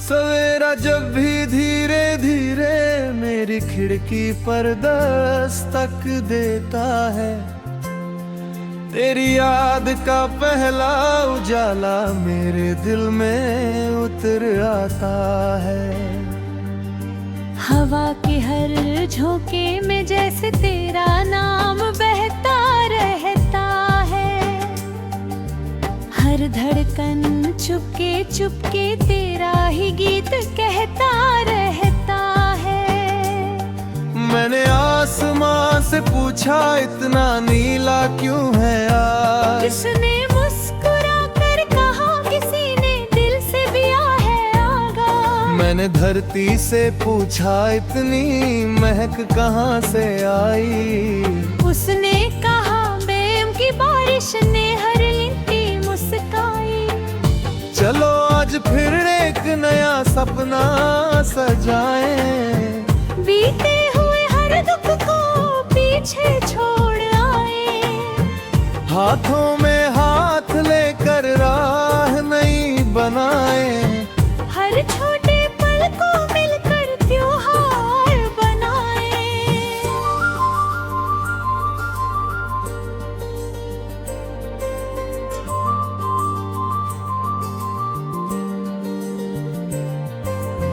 सवेरा जब भी धीरे धीरे मेरी खिड़की पर दस्तक देता है, तेरी याद का पहला उजाला मेरे दिल में उतर आता है। हवा के हर झोंके में जैसे तेरा नाम बहता रहता है, हर धड़कन चुपके चुपके तेरा ही गीत कहता रहता है। मैंने आसमां से पूछा इतना नीला क्यों है आज, किसने मुस्कुरा कर कहा किसी ने दिल से दिया है आगाज। मैंने धरती से पूछा इतनी महक कहाँ से आई, उसने कहा प्रेम की बारिश ने हर लिंटी मुस्काई। चलो आज फिर एक नया सपना सजाएं, बीते हुए हर दुख को पीछे छोड़ आए, हाथों में हाथ लेकर राह नई बनाए, हर छोटे पल को मिलकर त्योहार बनाए।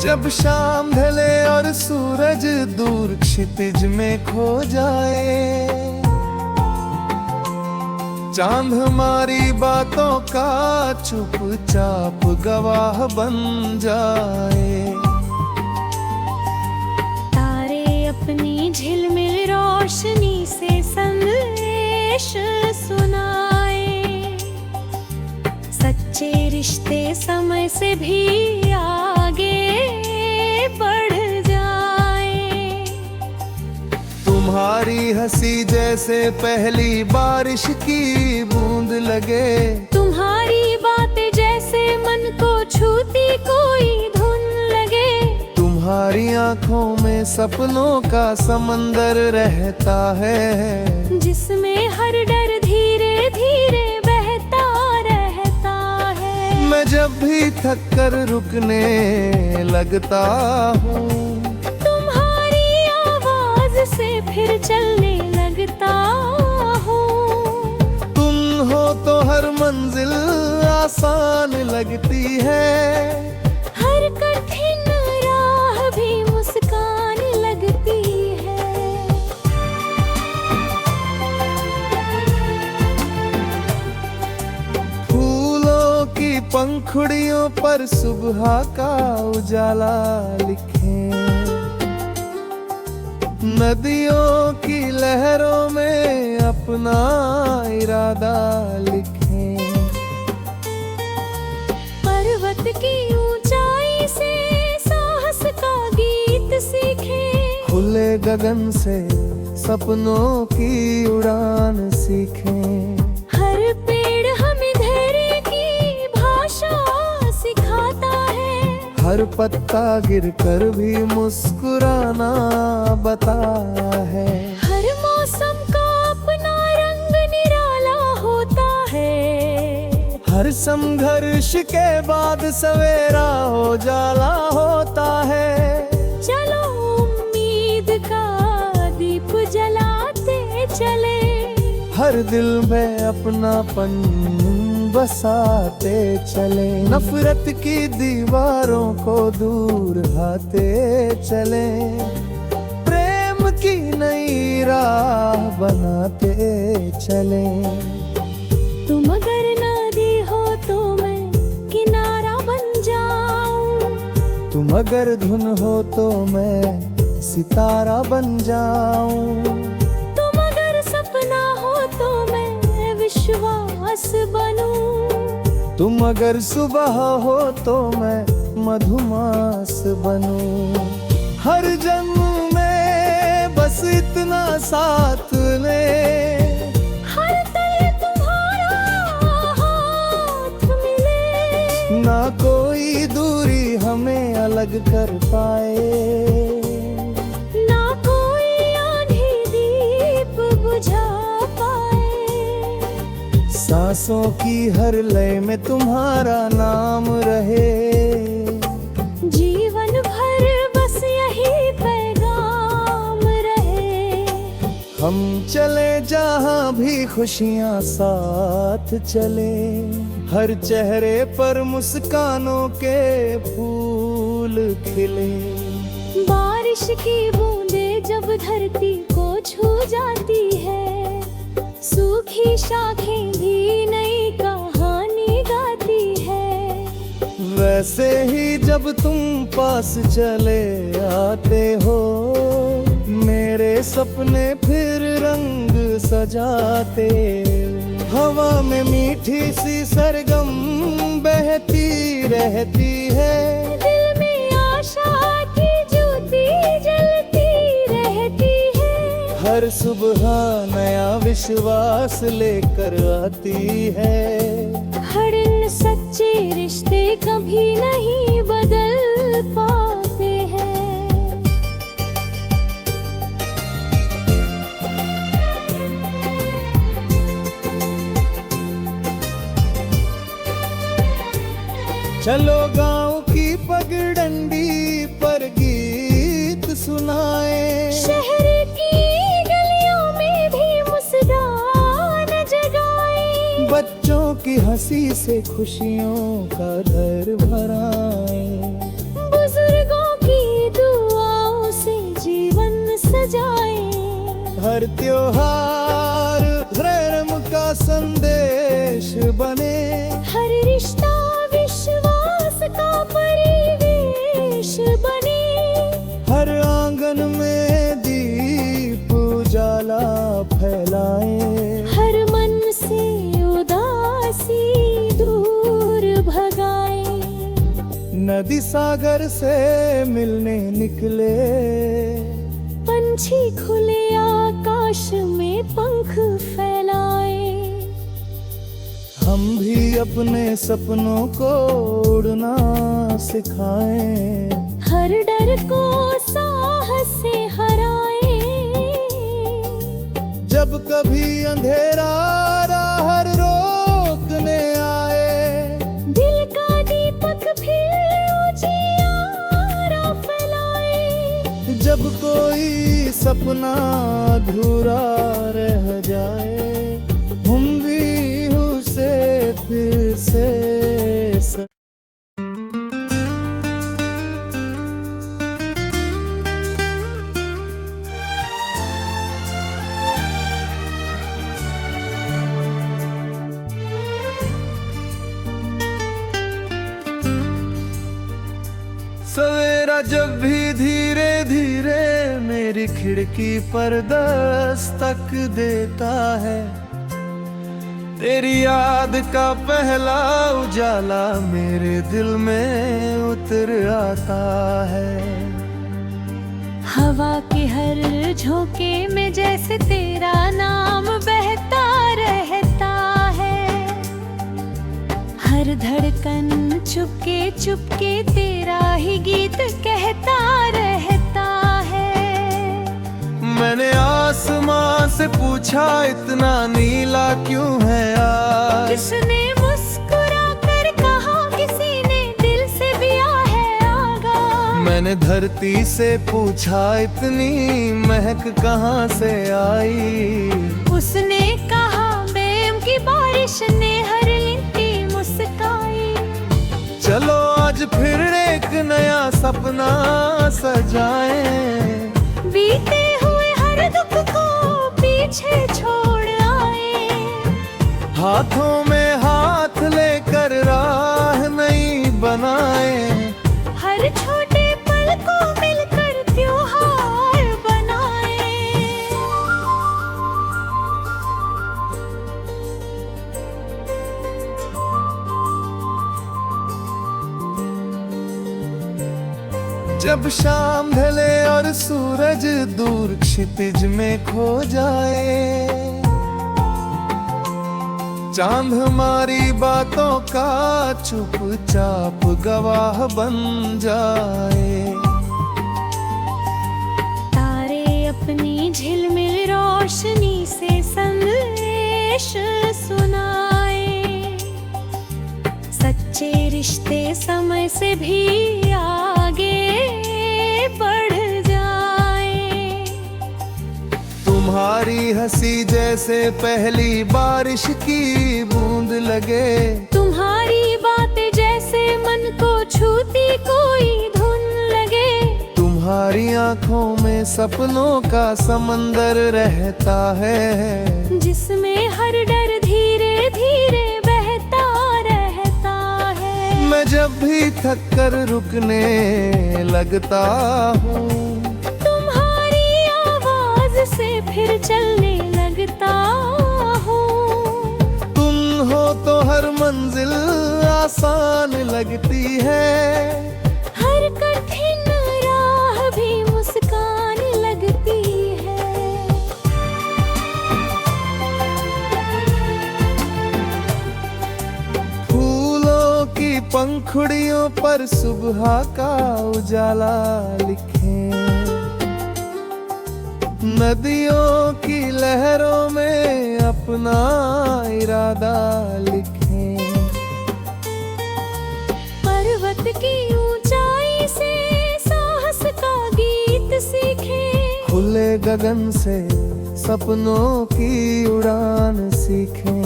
जब शाम ढले और सूरज दूर क्षितिज में खो जाए, चांद हमारी बातों का चुपचाप गवाह बन जाए। तारे अपनी झिलमिल रोशनी से संदेश सुनाए, सच्चे रिश्ते समय से भी आगे बढ़ जाए। तुम्हारी हंसी जैसे पहली बारिश की बूंद लगे, तुम्हारी बातें जैसे मन को छूती कोई धुन लगे, तुम्हारी आंखों में सपनों का समंदर रहता है, जिसमें हर डर धीरे धीरे बहता रहता है। मैं जब भी थक कर रुकने लगता हूँ, तुम्हारी आवाज से फिर चलने लगता हूँ। तुम हो तो हर मंजिल आसान लगती है, हर कठिन राह भी मुस्कान लगती है। फूलों की पंखुड़ियों पर सुबह का उजाला लिखे, नदियों की लहरों में अपना इरादा लिखें, पर्वत की ऊंचाई से साहस का गीत सीखें, खुले गगन से सपनों की उड़ान सीखें। हर पेड़ हमें धैर्य की भाषा सिखाता है, हर पत्ता गिरकर भी मुस्कुराना बताता है। हर मौसम का अपना रंग निराला होता है, हर संघर्ष के बाद सवेरा हो जाला होता है। चलो उम्मीद का दीप जलाते चले, हर दिल में अपनापन बसाते चले, नफरत की दीवारों को दूर भाते चले, प्रेम की नई राह बनाते चले। तुम अगर नदी हो तो मैं किनारा बन जाऊं, तुम अगर धुन हो तो मैं सितारा बन जाऊं, तुम अगर सपना हो तो मैं विश्वास बनूं, तुम अगर सुबह हो तो मैं मधुमास बनूं। हर जन्म में बस इतना साथ ले, हर तले तुम्हारा हाथ मिले, ना कोई दूरी हमें अलग कर पाए, ना कोई आंधी दीप बुझा पाए। सांसों की हर लय में तुम्हारा नाम रहे, हम चले जहाँ भी खुशियाँ साथ चले, हर चेहरे पर मुस्कानों के फूल खिले। बारिश की बूंदें जब धरती को छू जाती है, सूखी शाखें भी नई कहानी गाती है। वैसे ही जब तुम पास चले आते हो, मेरे सपने फिर रंग सजाते। हवा में मीठी सी सरगम बहती रहती है, दिल में आशा की ज्योति जलती रहती है। हर सुबह नया विश्वास लेकर आती है। हर इन सच्चे रिश्ते कभी नहीं बदल पाते हैं। चलो गांव की पगडंडी पर गीत सुनाए, शहर की गलियों में भी मुस्कान जगाए। बच्चों की हंसी से खुशियों का घर भराए। बुजुर्गों की दुआओं से जीवन सजाए। हर त्योहार धर्म का संदेश बने, हर रिश्ता विश्वास का परिवेश बने। हर आंगन में दीप उजाला फैलाए। हर मन से उदासी दूर भगाए। नदी सागर से मिलने निकले, पंछी खुले आकाश में पंख फैलाए। हम भी अपने सपनों को उड़ना सिखाएं। हर डर को साहस से हराए। जब कभी अंधेरा राह रोकने आए, दिल का दीपक फिर उजियारा फैलाए। जब कोई सपना अधूरा रह जाए, हम भी उसे फिर से सवेरा जब भी धीरे धीरे मेरी खिड़की पर दस्तक देता है, तेरी याद का पहला उजाला मेरे दिल में उतर आता है। हवा के हर झोंके में जैसे तेरा नाम बहता रहता है। हर धड़कन चुपके चुपके तेरा ही गीत कहता रहता है। मैंने आसमां से पूछा इतना नीला क्यों है आज, किसने मुस्कुरा कर कहा किसी ने दिल से दिया है आगाज। मैंने धरती से पूछा इतनी महक कहाँ से आई, उसने कहा प्रेम की बारिश ने हर लिंटी मुस्काई। चलो आज फिर एक नया सपना सजाएं, बीते हुए हर दुख को पीछे छोड़ आए। हाथों में हाथ लेकर राह नई बनाए। हर छोटे पल को मिलकर त्योहार बनाए। जब शाम ढले और सूरज दूर क्षितिज में खो जाए, चांद हमारी बातों का चुपचाप गवाह बन जाए। तारे अपनी झिलमिल रोशनी से संदेश सुनाए। सच्चे रिश्ते समय से भी आगे बढ़ जाए। तुम्हारी हंसी जैसे पहली बारिश की बूंद लगे, तुम्हारी बातें जैसे मन को छूती कोई धुन लगे। तुम्हारी आंखों में सपनों का समंदर रहता है, जिसमें हर डर धीरे धीरे बहता रहता है। मैं जब भी थक कर रुकने लगता हूँ, तुम्हारी आवाज से फिर चलने लगता हूँ। तुम हो तो हर मंजिल आसान लगती है, हर कठिन राह भी मुस्कान लगती है। फूलों की पंखुड़ियों पर सुबह का उजाला लिखे, नदियों की लहरों में अपना इरादा लिखे। पर्वत की ऊंचाई से साहस का गीत सीखे, खुले गगन से सपनों की उड़ान सीखे।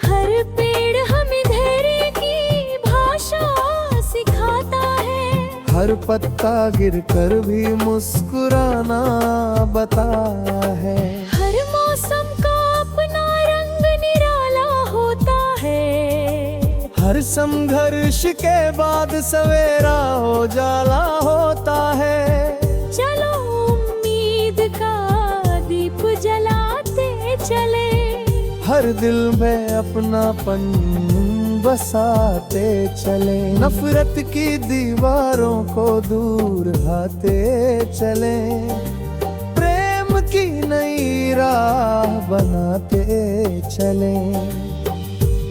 हर पेड़ हमें धैर्य की भाषा सिखाता है, हर पत्ता गिरकर भी मुस्कुराना बताता है। हर मौसम का अपना रंग निराला होता है, हर संघर्ष के बाद सवेरा हो जाला होता है। चलो उम्मीद का दीप जलाते चले, हर दिल में अपनापन बसाते चले। नफरत की दीवारों को दूर भाते चले, प्रेम की नई राह बनाते चले।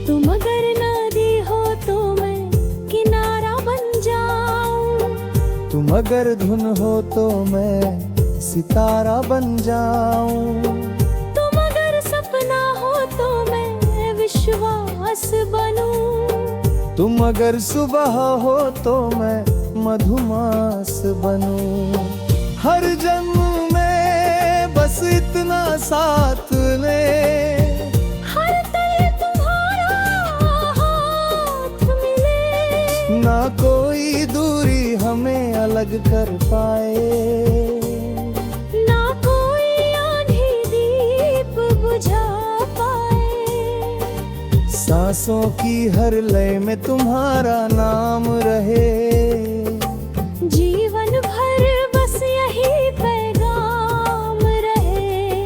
तुम अगर नदी हो तो मैं किनारा बन जाऊं, तुम अगर धुन हो तो मैं सितारा बन जाऊं। तुम अगर सपना हो तो मैं विश्वास बनूं। तुम अगर सुबह हो तो मैं मधुमास बनूं। हर जन्म में बस इतना साथ ले, हर तले तुम्हारा हाथ मिले, ना कोई दूरी हमें अलग कर पाए, ना कोई आंधी दीप बुझा पाए। सांसों की हर लय में तुम्हारा नाम रहे, जीवन भर बस यही पैगाम रहे।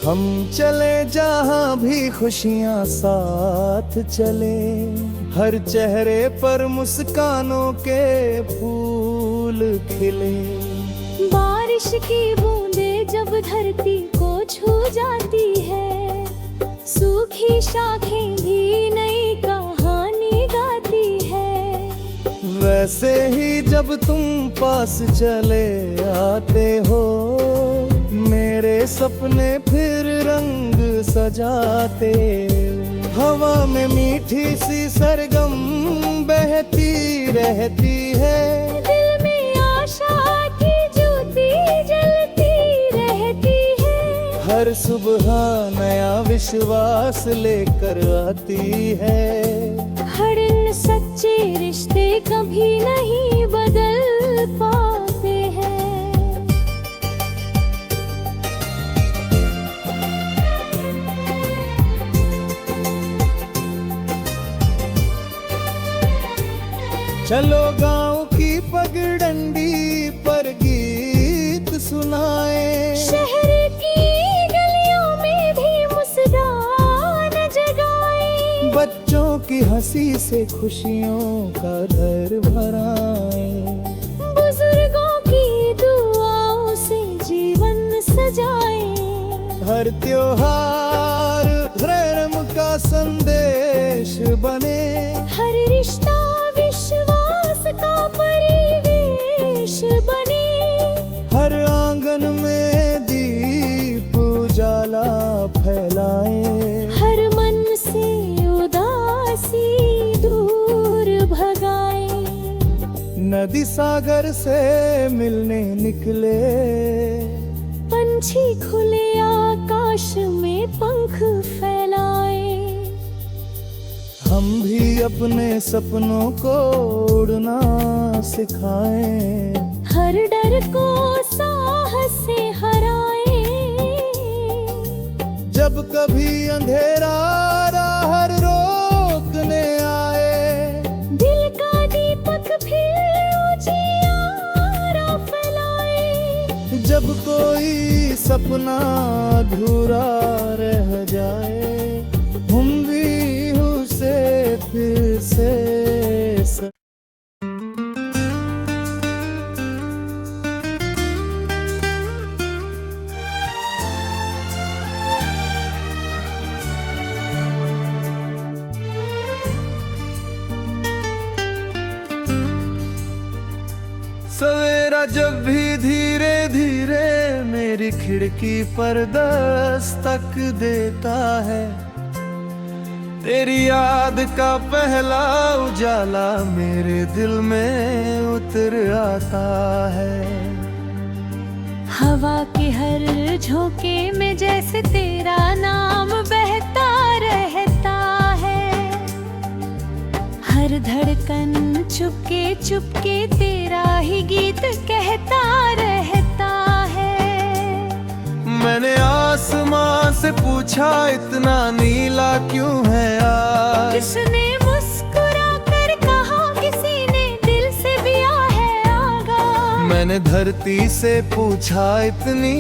हम चले जहाँ भी खुशियाँ साथ चले, हर चेहरे पर मुस्कानों के फूल खिले। बारिश की बूंदें जब धरती को छू जाती है, सूखी शाखें भी नई कहानी गाती है। वैसे ही जब तुम पास चले आते हो, मेरे सपने फिर रंग सजाते। हवा में मीठी सी सरगम बहती रहती है, दिल में आशा की ज्योति जलती रहती है। हर सुबह नया विश्वास लेकर आती है। हर इन सच्चे रिश्ते कभी नहीं बदल पाते हैं। चलो गांव की पगडंडी पर गीत सुनाए, शहर की गलियों में भी मुस्कान जगाए। बच्चों की हंसी से खुशियों का घर भराए। बुजुर्गों की दुआओं से जीवन सजाए। हर त्योहार प्रेम का संदेश बने, हर रिश्ता विश्वास का परिवेश बने। हर आंगन में दीप उजाला फैलाए। हर मन से उदासी दूर भगाए। नदी सागर से मिलने निकले, पन पंछी खुले आकाश में पंख फैलाए। हम भी अपने सपनों को उड़ना सिखाएं। हर डर को साहस से हराए। जब कभी अंधेरा राह रोकने आए, दिल का दीपक फिर उजियारा फैलाए। जब कोई सपना अधूरा रह जाए, हम भी उसे फिर से सवेरा जब भी धीरे धीरे मेरी खिड़की पर दस्तक देता है, तेरी याद का पहला उजाला मेरे दिल में उतर आता है। हवा के हर झोंके में जैसे तेरा नाम बहता रहता है। हर धड़कन चुपके चुपके तेरा ही गीत कहता रहता है। मैंने आसमां से पूछा, इतना नीला क्यों है आज? किसने मुस्कुरा कर कहा, किसी ने दिल से दिया है आगाज। मैंने धरती से पूछा, इतनी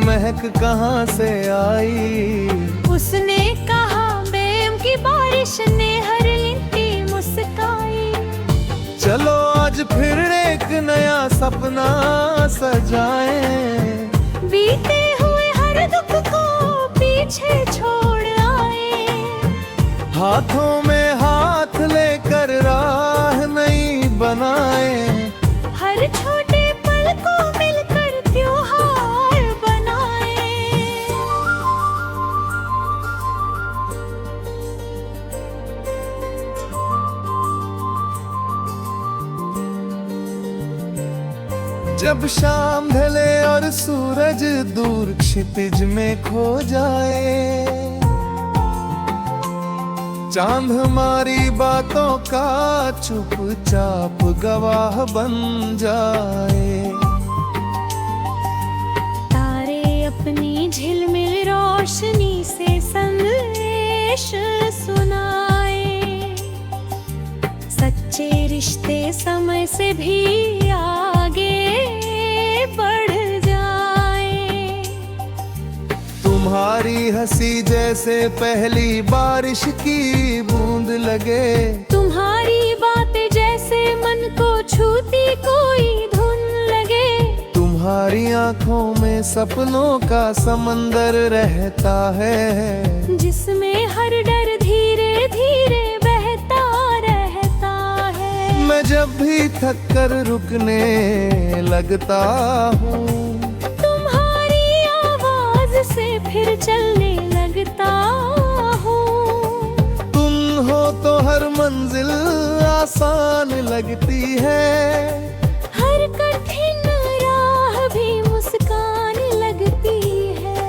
महक कहाँ से आई? उसने कहा, प्रेम की बारिश ने हर लिंटी मुस्काई। चलो आज फिर एक नया सपना सजाएं। बीते हुए हर दुख को पीछे छोड़ आए। हाथों में हाथ लेकर राह नई बनाए। हर छोटे पल को मिलकर त्योहार बनाए। जब शाम ढले और सूरज दूर क्षितिज में खो जाए, चांद हमारी बातों का चुपचाप गवाह बन जाए। तारे अपनी झिलमिल रोशनी से संदेश सुनाए। सच्चे रिश्ते समय से भी आगे बढ़ जाए। तुम्हारी हंसी जैसे पहली बारिश की बूंद लगे। तुम्हारी बातें जैसे मन को छूती कोई धुन लगे। तुम्हारी आंखों में सपनों का समंदर रहता है, जिसमें हर डर धीरे धीरे बहता रहता है। मैं जब भी थक कर रुकने लगता हूँ, तुम्हारी आवाज से फिर चलने लगता हूँ। तुम हो तो हर मंजिल आसान लगती है। हर कठिन राह भी मुस्कान लगती है।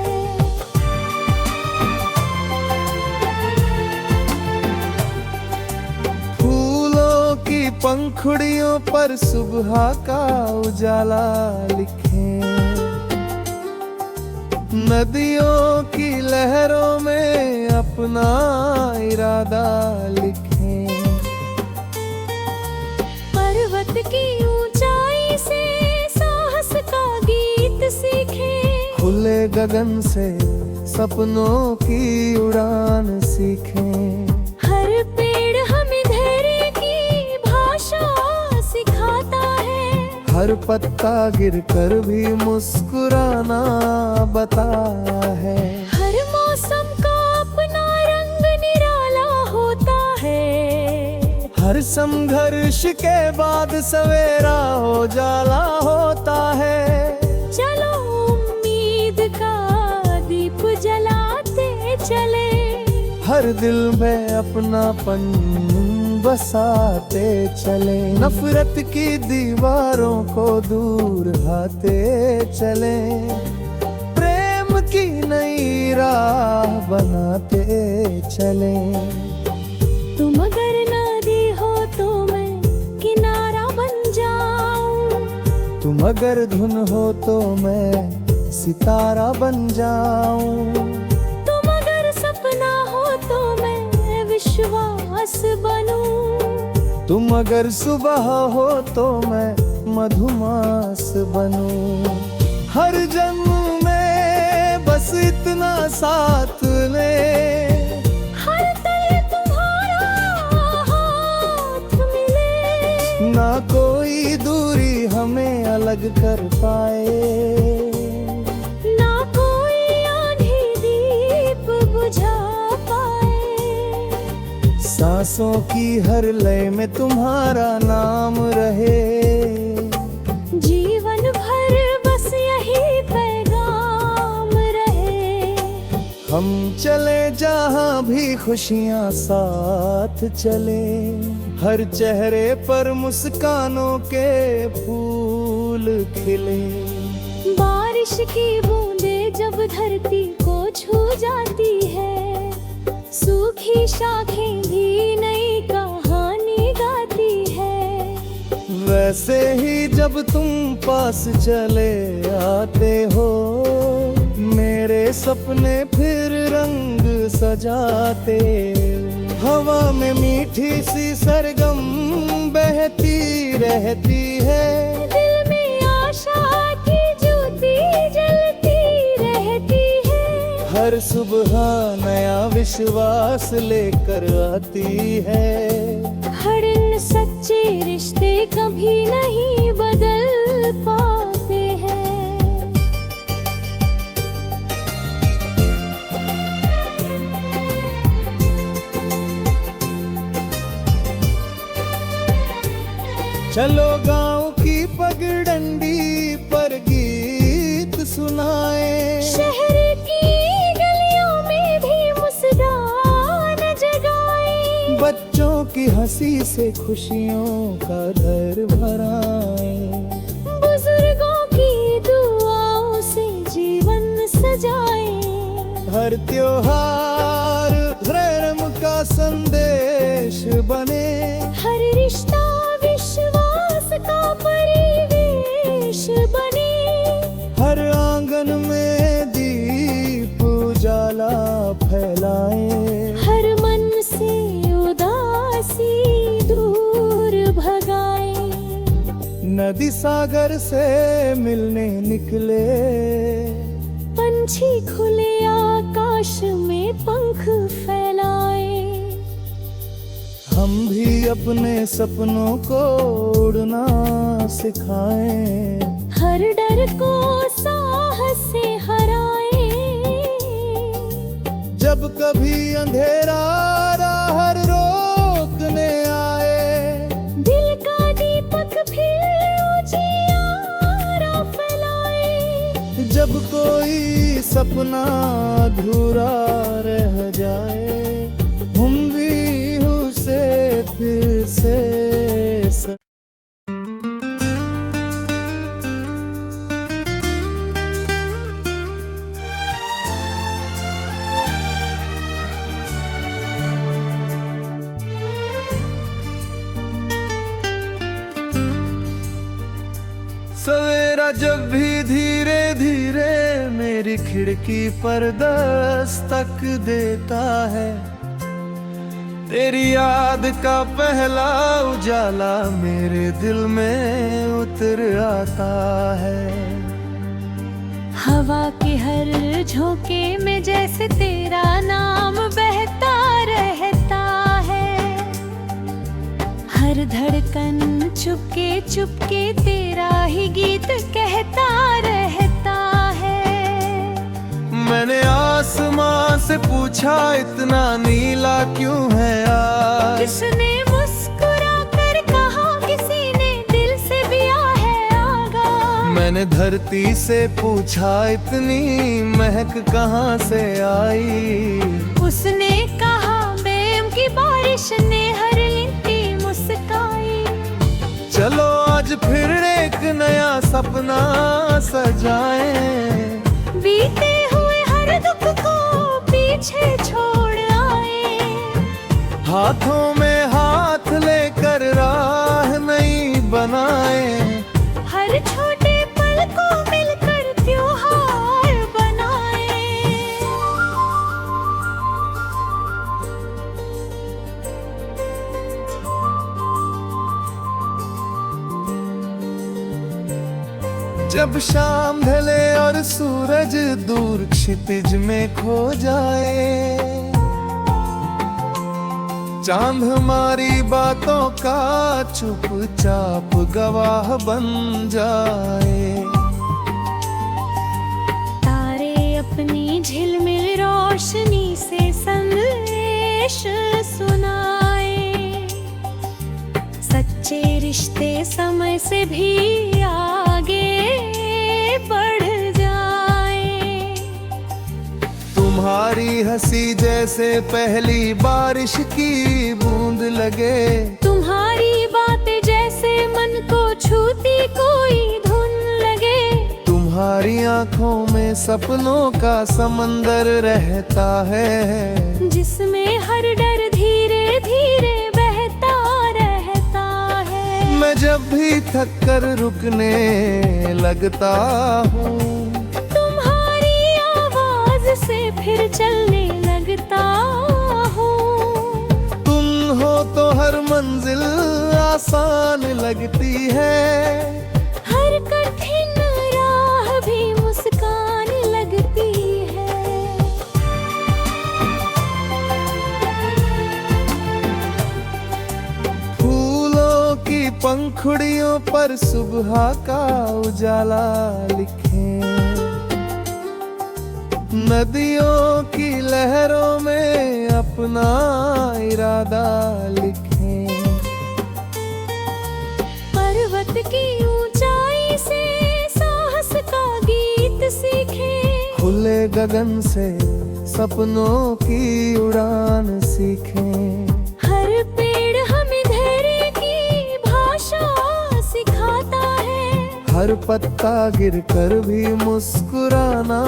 फूलों की पंखुड़ियों पर सुबह का उजाला लिखे। नदियों की लहरों में अपना इरादा लिखे। पर्वत की ऊंचाई से साहस का गीत सीखे। खुले गगन से सपनों की उड़ान सीखें। हर पेड़ हमें धैर्य की भाषा सिखाता है। हर पत्ता गिरकर भी मुस्कुराना बताता है। हर मौसम का अपना रंग निराला होता है। हर संघर्ष के बाद सवेरा हो जाला होता है। चलो उम्मीद का दीप जलाते चले। हर दिल में अपनापन बसाते चले। नफरत की दीवारों को दूर भाते चले। की नई राह बनाते चले। तुम अगर नदी हो तो मैं किनारा बन जाऊं, तुम अगर धुन हो तो मैं सितारा बन जाऊं। तुम अगर सपना हो तो मैं विश्वास बनूं, तुम अगर सुबह हो तो मैं मधुमास बनूं। हर जन्म में बस इतना साथ ले, हर तले तुम्हारा हाथ मिले, ना कोई दूरी हमें अलग कर पाए, ना कोई आंधी दीप बुझा पाए। सांसों की हर लय में तुम्हारा नाम रहे, जीवन भर बस यही पैगाम रहे। हम चले जहाँ भी खुशियाँ साथ चले, हर चेहरे पर मुस्कानों के फूल खिले। बारिश की बूंदें जब धरती को छू जाती है, सूखी शाखें भी नई कहानी गाती है। वैसे ही जब तुम पास चले आते हो, मेरे सपने फिर रंग सजाते। हवा में मीठी सी सरगम बहती रहती है, दिल में आशा की ज्योति जलती रहती है। हर सुबह नया विश्वास लेकर आती है। हर इन सच्चे रिश्ते कभी नहीं बदल पाते हैं। चलो गांव की पगडंडी पर गीत सुनाए, शहर की गलियों में भी मुस्कान जगाए। बच्चों की हंसी से खुशियों का घर भराए। बुजुर्गों की दुआओं से जीवन सजाए। हर त्योहार धर्म का संदेश बने, हर रिश्ता विश्वास का परिवेश बने। हर आंगन में दीप उजाला फैलाए। हर मन से उदासी दूर भगाए। नदी सागर से मिलने निकले, पंछी खुले आकाश में पंख फैलाए। हम भी अपने सपनों को उड़ना सिखाएं। हर डर को साहस से हराए। जब कभी अंधेरा राह रोकने आए, दिल का दीपक फिर उजियारा फैलाए। जब कोई सपना अधूरा रह जाए, हम भी उसे फिर से सवेरा जब भी धीरे धीरे मेरी खिड़की पर दस्तक देता है, तेरी याद का पहला उजाला मेरे दिल में उतर आता है। हवा के हर झोंके में जैसे तेरा नाम बहता रहता है। हर धड़कन चुपके चुपके तेरा ही गीत कहता रहता है। मैंने आसमां से पूछा इतना नीला क्यों है आज, किसने मुस्कुरा कर कहा किसी ने दिल से पिया है आगाज। मैंने धरती से पूछा इतनी महक कहाँ से आई, उसने कहा प्रेम की बारिश ने हर लिंटी मुस्काई। चलो आज फिर एक नया सपना सजाएं। बीते हुए हर दुख को पीछे छोड़ आए। हाथों में हाथ लेकर राह नई बनाए। हर छोटे पल को मिलकर त्योहार बनाए। जब शाम ढले और सूरज दूर क्षितिज में खो जाए, चांद हमारी बातों का चुपचाप गवाह बन जाए। तारे अपनी झिलमिल रोशनी से संदेश सुनाए। सच्चे रिश्ते समय से भी आगे बढ़ जाए। तुम्हारी हंसी जैसे पहली बारिश की बूंद लगे। तुम्हारी बातें जैसे मन को छूती कोई धुन लगे। तुम्हारी आंखों में सपनों का समंदर रहता है, जिसमें हर डर धीरे धीरे बहता रहता है। मैं जब भी थक कर रुकने लगता हूँ, तुम्हारी आवाज से फिर चलने लगता हूँ। तुम हो तो हर मंजिल आसान लगती है। हर कठिन राह भी मुस्कान लगती है। फूलों की पंखुड़ियों पर सुबह का उजाला लिखे। नदियों की लहरों में अपना इरादा लिखें। पर्वत की ऊंचाई से साहस का गीत सीखें। खुले गगन से सपनों की उड़ान सीखें। हर पेड़ हमें धैर्य की भाषा सिखाता है। हर पत्ता गिरकर भी मुस्कुराना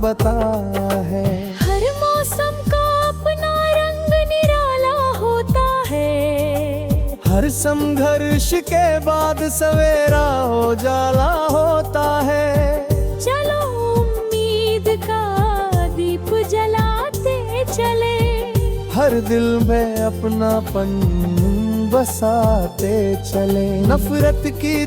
बताता है। हर मौसम का अपना रंग निराला होता है। हर संघर्ष के बाद सवेरा उजाला होता है। चलो उम्मीद का दीप जलाते चले। हर दिल में अपनापन बसाते चले। नफरत की